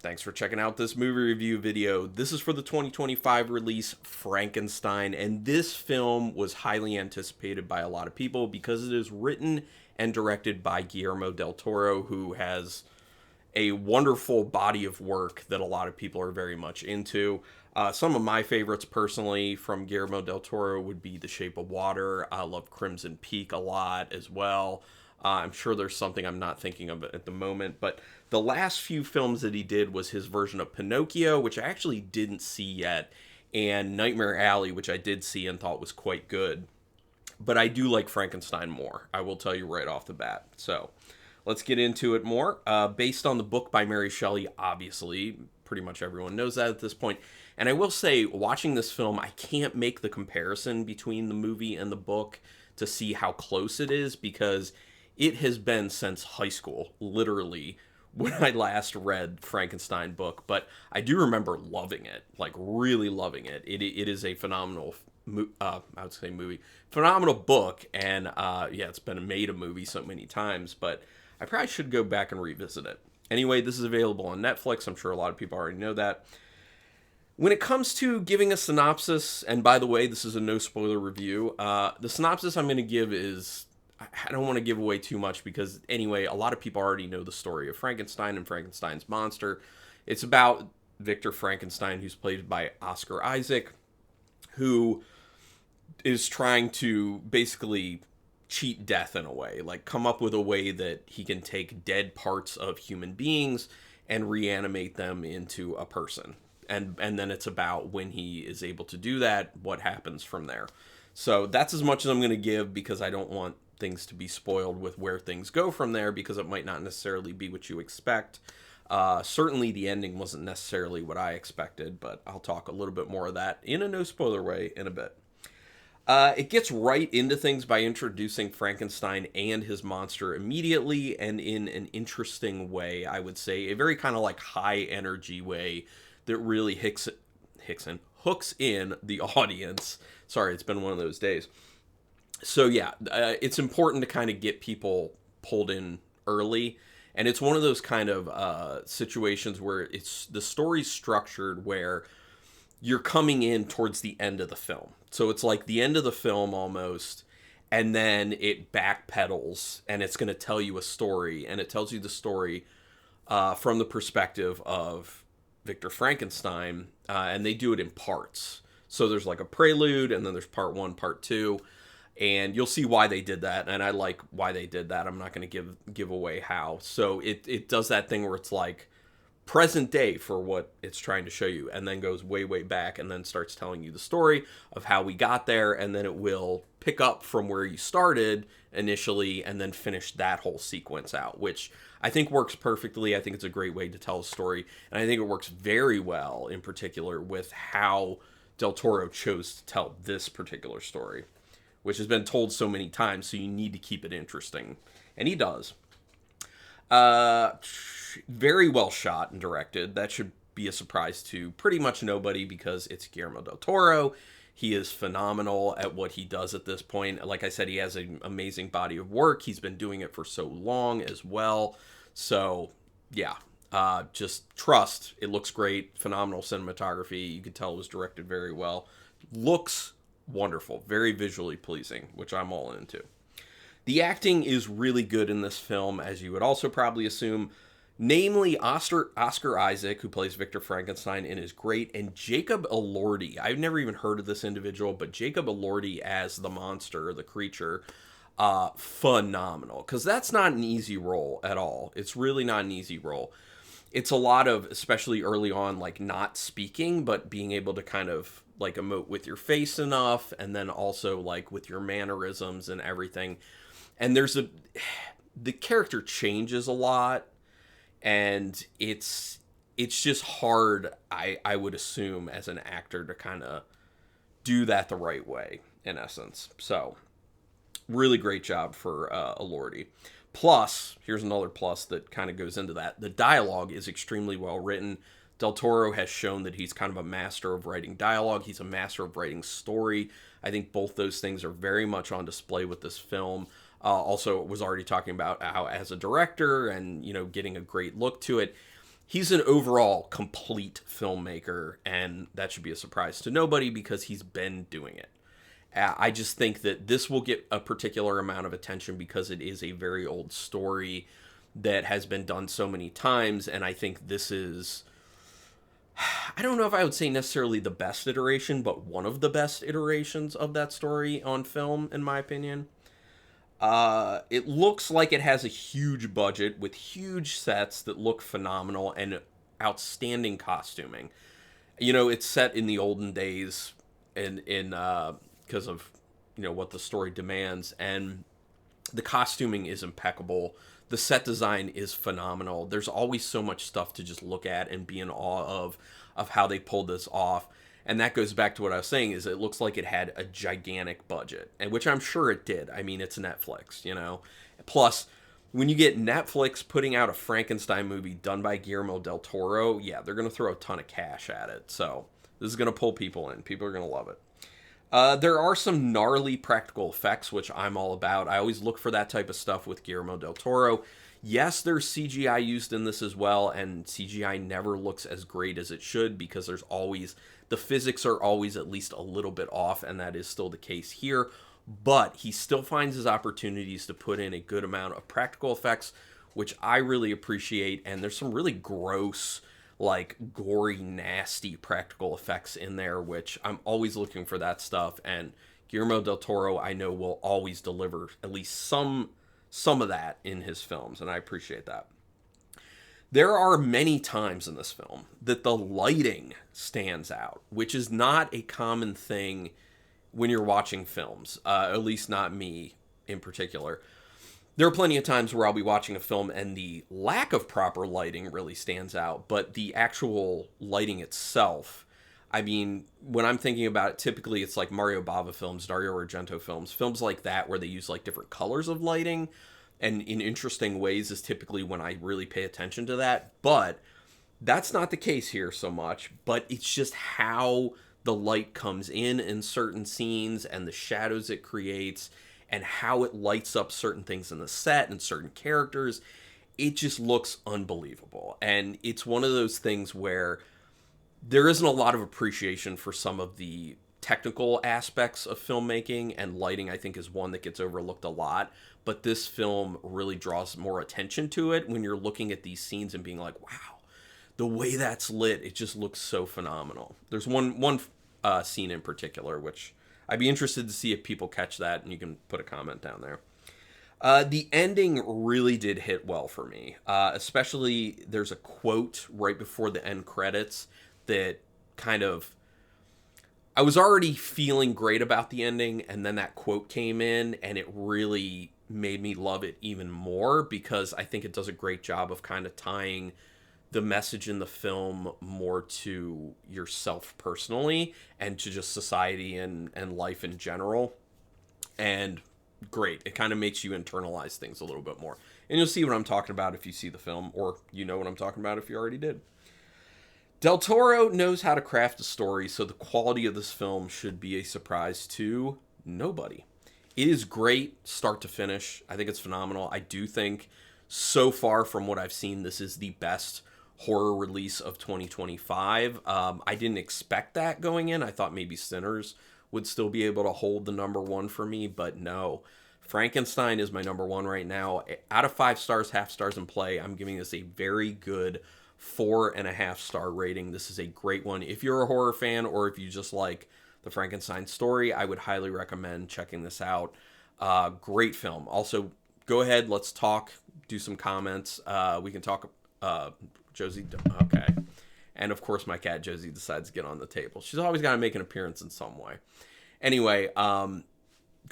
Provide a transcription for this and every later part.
Thanks for checking out this movie review video. This is for the 2025 release Frankenstein, and this film was highly anticipated by a lot of people because it is written and directed by Guillermo del Toro, who has a wonderful body of work that a lot of people are very much into. Some of my favorites personally from Guillermo del Toro would be The Shape of Water. I love Crimson Peak a lot as well. I'm sure there's something I'm not thinking of at the moment, but the last few films that he did was his version of Pinocchio, which I actually didn't see yet, and Nightmare Alley, which I did see and thought was quite good. But I do like Frankenstein more, I will tell you right off the bat. So let's get into it more. Based on the book by Mary Shelley, obviously, pretty much everyone knows that at this point. And I will say, watching this film, I can't make the comparison between the movie and the book to see how close it is, because it has been since high school, literally, when I last read Frankenstein book. But I do remember loving it, like really loving it. It is a phenomenal, I would say movie, phenomenal book. And yeah, it's been made a movie so many times, but I probably should go back and revisit it. Anyway, this is available on Netflix. I'm sure a lot of people already know that. When it comes to giving a synopsis, and by the way, this is a no spoiler review, the synopsis I'm going to give is, I don't want to give away too much because, anyway, a lot of people already know the story of Frankenstein and Frankenstein's monster. It's about Victor Frankenstein, who's played by Oscar Isaac, who is trying to basically cheat death in a way, like come up with a way that he can take dead parts of human beings and reanimate them into a person. And then it's about when he is able to do that, what happens from there. So that's as much as I'm going to give, because I don't want things to be spoiled with where things go from there, because it might not necessarily be what you expect. Certainly the ending wasn't necessarily what I expected, but I'll talk a little bit more of that in a no spoiler way in a bit. It gets right into things by introducing Frankenstein and his monster immediately, and in an interesting way, I would say. A very kind of like high energy way that really hooks in the audience. Sorry, it's been one of those days. So yeah, it's important to kind of get people pulled in early. And it's one of those kind of situations where it's the story's structured where you're coming in towards the end of the film. So it's like the end of the film almost, and then it backpedals and it's going to tell you a story. And it tells you the story from the perspective of Victor Frankenstein, and they do it in parts. So there's like a prelude, and then there's part one, part two, and you'll see why they did that. And I like why they did that. I'm not going to give away how. So it does that thing where it's like present day for what it's trying to show you, and then goes way, way back, and then starts telling you the story of how we got there, and then it will pick up from where you started initially, and then finish that whole sequence out, which I think works perfectly. I think it's a great way to tell a story, and I think it works very well, in particular, with how Del Toro chose to tell this particular story, which has been told so many times, so you need to keep it interesting, and he does. Very well shot and directed. That should be a surprise to pretty much nobody, because it's Guillermo del Toro. He is phenomenal at what he does at this point. Like I said, he has an amazing body of work. He's been doing it for so long as well. So, yeah, just trust. It looks great. Phenomenal cinematography. You can tell it was directed very well. Looks wonderful. Very visually pleasing, which I'm all into. The acting is really good in this film, as you would also probably assume. Namely, Oscar Isaac, who plays Victor Frankenstein, and is great. And Jacob Elordi. I've never even heard of this individual, but Jacob Elordi as the monster, the creature, phenomenal. Because that's not an easy role at all. It's really not an easy role. It's a lot of, especially early on, like not speaking, but being able to kind of like emote with your face enough, and then also like with your mannerisms and everything. And the character changes a lot, and it's just hard, I would assume, as an actor to kind of do that the right way, in essence. So, really great job for Elordi. Plus, here's another plus that kind of goes into that. The dialogue is extremely well written. Del Toro has shown that he's kind of a master of writing dialogue. He's a master of writing story. I think both those things are very much on display with this film. Also, was already talking about how as a director and, you know, getting a great look to it. he's an overall complete filmmaker, and that should be a surprise to nobody because he's been doing it. I just think that this will get a particular amount of attention because it is a very old story that has been done so many times, and I think this is, I don't know if I would say necessarily the best iteration, but one of the best iterations of that story on film, in my opinion. It looks like it has a huge budget with huge sets that look phenomenal and outstanding costuming. You know, it's set in the olden days in because of, you know, what the story demands, and the costuming is impeccable. The set design is phenomenal. There's always so much stuff to just look at and be in awe of how they pulled this off. And that goes back to what I was saying, is it looks like it had a gigantic budget, and which I'm sure it did. I mean, it's Netflix, you know. Plus, when you get Netflix putting out a Frankenstein movie done by Guillermo del Toro, yeah, they're going to throw a ton of cash at it. So this is going to pull people in. People are going to love it. There are some gnarly practical effects, which I'm all about. I always look for that type of stuff with Guillermo del Toro. Yes, there's CGI used in this as well, and CGI never looks as great as it should because there's always, the physics are always at least a little bit off, and that is still the case here. But he still finds his opportunities to put in a good amount of practical effects, which I really appreciate, and there's some really gross, like gory, nasty practical effects in there, which I'm always looking for that stuff. And Guillermo del Toro, I know, will always deliver at least some of that in his films, and I appreciate that. There are many times in this film that the lighting stands out, which is not a common thing when you're watching films, at least not me in particular. There are plenty of times where I'll be watching a film and the lack of proper lighting really stands out, but the actual lighting itself, I mean, when I'm thinking about it, typically it's like Mario Bava films, Dario Argento films, films like that where they use like different colors of lighting and in interesting ways is typically when I really pay attention to that. But that's not the case here so much, but it's just how the light comes in certain scenes and the shadows it creates and how it lights up certain things in the set and certain characters. It just looks unbelievable. And it's one of those things where there isn't a lot of appreciation for some of the technical aspects of filmmaking, and lighting, I think, is one that gets overlooked a lot. But this film really draws more attention to it when you're looking at these scenes and being like, wow, the way that's lit, it just looks so phenomenal. There's one scene in particular, which I'd be interested to see if people catch that, and you can put a comment down there. The ending really did hit well for me. Especially, there's a quote right before the end credits that kind of, I was already feeling great about the ending, and then that quote came in, and it really made me love it even more, because I think it does a great job of kind of tying the message in the film more to yourself personally and to just society and life in general. And great. It kind of makes you internalize things a little bit more. And you'll see what I'm talking about if you see the film, or you know what I'm talking about if you already did. Del Toro knows how to craft a story, so the quality of this film should be a surprise to nobody. It is great start to finish. I think it's phenomenal. I do think so far from what I've seen, this is the best horror release of 2025. I didn't expect that going in. I thought maybe Sinners would still be able to hold the number one for me, but no. Frankenstein is my number one right now. Out of 5 stars, half stars in play, I'm giving this a very good 4.5-star rating. This is a great one. If you're a horror fan, or if you just like the Frankenstein story, I would highly recommend checking this out. Great film. Also, go ahead, let's talk, do some comments. We can talk. Josie, okay. And of course, my cat Josie decides to get on the table. She's always got to make an appearance in some way. Anyway, go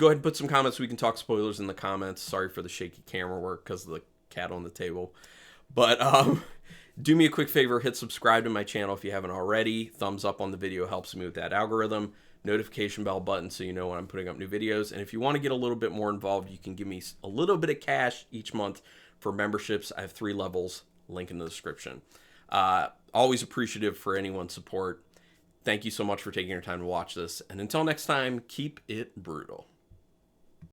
ahead and put some comments. We can talk spoilers in the comments. Sorry for the shaky camera work because of the cat on the table. But do me a quick favor, hit subscribe to my channel if you haven't already. Thumbs up on the video helps me with that algorithm. Notification bell button so you know when I'm putting up new videos. And if you want to get a little bit more involved, you can give me a little bit of cash each month for memberships. I have 3 levels. Link in the description. Always appreciative for anyone's support. Thank you so much for taking your time to watch this. And until next time, keep it brutal.